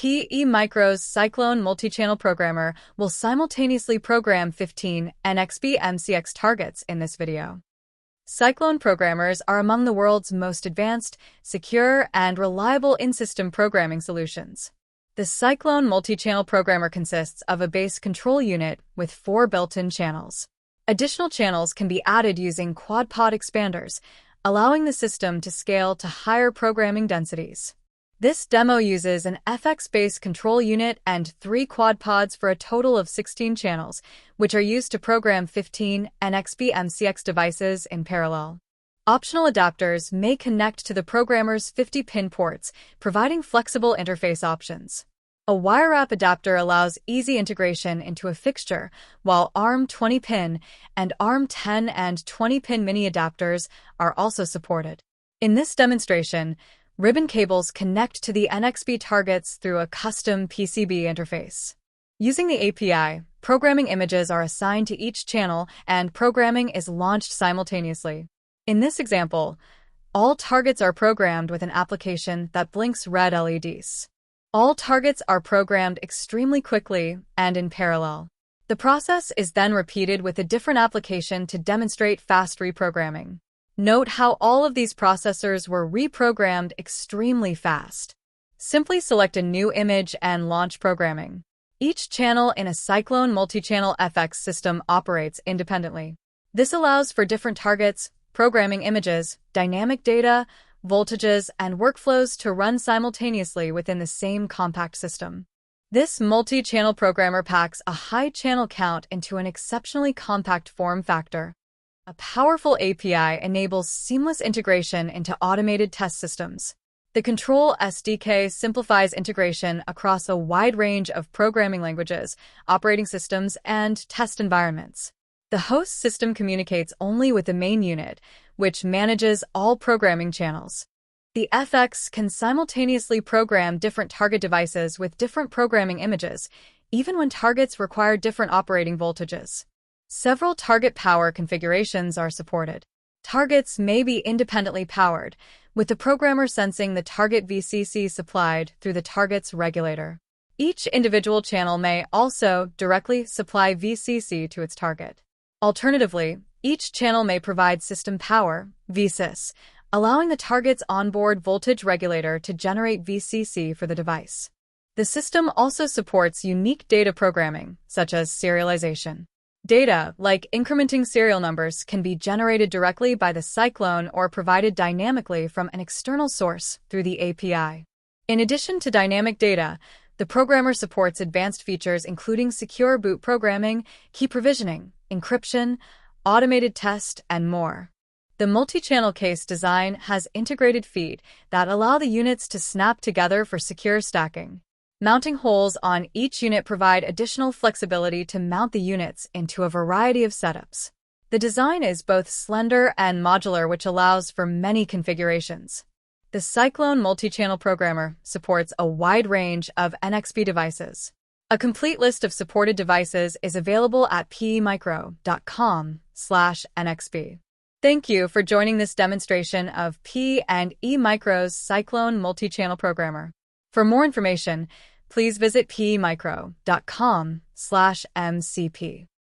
PEmicro's Cyclone MultiChannel programmer will simultaneously program 15 NXP MCX targets in this video. Cyclone programmers are among the world's most advanced, secure, and reliable in-system programming solutions. The Cyclone MultiChannel programmer consists of a base control unit with 4 built-in channels. Additional channels can be added using quad-pod expanders, allowing the system to scale to higher programming densities. This demo uses an FX-based control unit and 3 quad pods for a total of 16 channels, which are used to program 15 NXP MCX devices in parallel. Optional adapters may connect to the programmer's 50-pin ports, providing flexible interface options. A wire wrap adapter allows easy integration into a fixture, while ARM 20-pin and ARM 10 and 20-pin mini adapters are also supported. In this demonstration, ribbon cables connect to the NXP targets through a custom PCB interface. Using the API, programming images are assigned to each channel and programming is launched simultaneously. In this example, all targets are programmed with an application that blinks red LEDs. All targets are programmed extremely quickly and in parallel. The process is then repeated with a different application to demonstrate fast reprogramming. Note how all of these processors were reprogrammed extremely fast. Simply select a new image and launch programming. Each channel in a Cyclone MultiChannel FX system operates independently. This allows for different targets, programming images, dynamic data, voltages, and workflows to run simultaneously within the same compact system. This multi-channel programmer packs a high channel count into an exceptionally compact form factor. A powerful API enables seamless integration into automated test systems. The Control SDK simplifies integration across a wide range of programming languages, operating systems, and test environments. The host system communicates only with the main unit, which manages all programming channels. The FX can simultaneously program different target devices with different programming images, even when targets require different operating voltages. Several target power configurations are supported. Targets may be independently powered, with the programmer sensing the target VCC supplied through the target's regulator. Each individual channel may also directly supply VCC to its target. Alternatively, each channel may provide system power, VSys, allowing the target's onboard voltage regulator to generate VCC for the device. The system also supports unique data programming, such as serialization. Data, like incrementing serial numbers, can be generated directly by the Cyclone or provided dynamically from an external source through the API. In addition to dynamic data, the programmer supports advanced features including secure boot programming, key provisioning, encryption, automated test, and more. The multi-channel case design has integrated feet that allow the units to snap together for secure stacking. Mounting holes on each unit provide additional flexibility to mount the units into a variety of setups. The design is both slender and modular, which allows for many configurations. The Cyclone MultiChannel programmer supports a wide range of NXP devices. A complete list of supported devices is available at PEmicro.com/NXP. Thank you for joining this demonstration of PEmicro's Cyclone MultiChannel programmer. For more information, please visit PEmicro.com/MCP.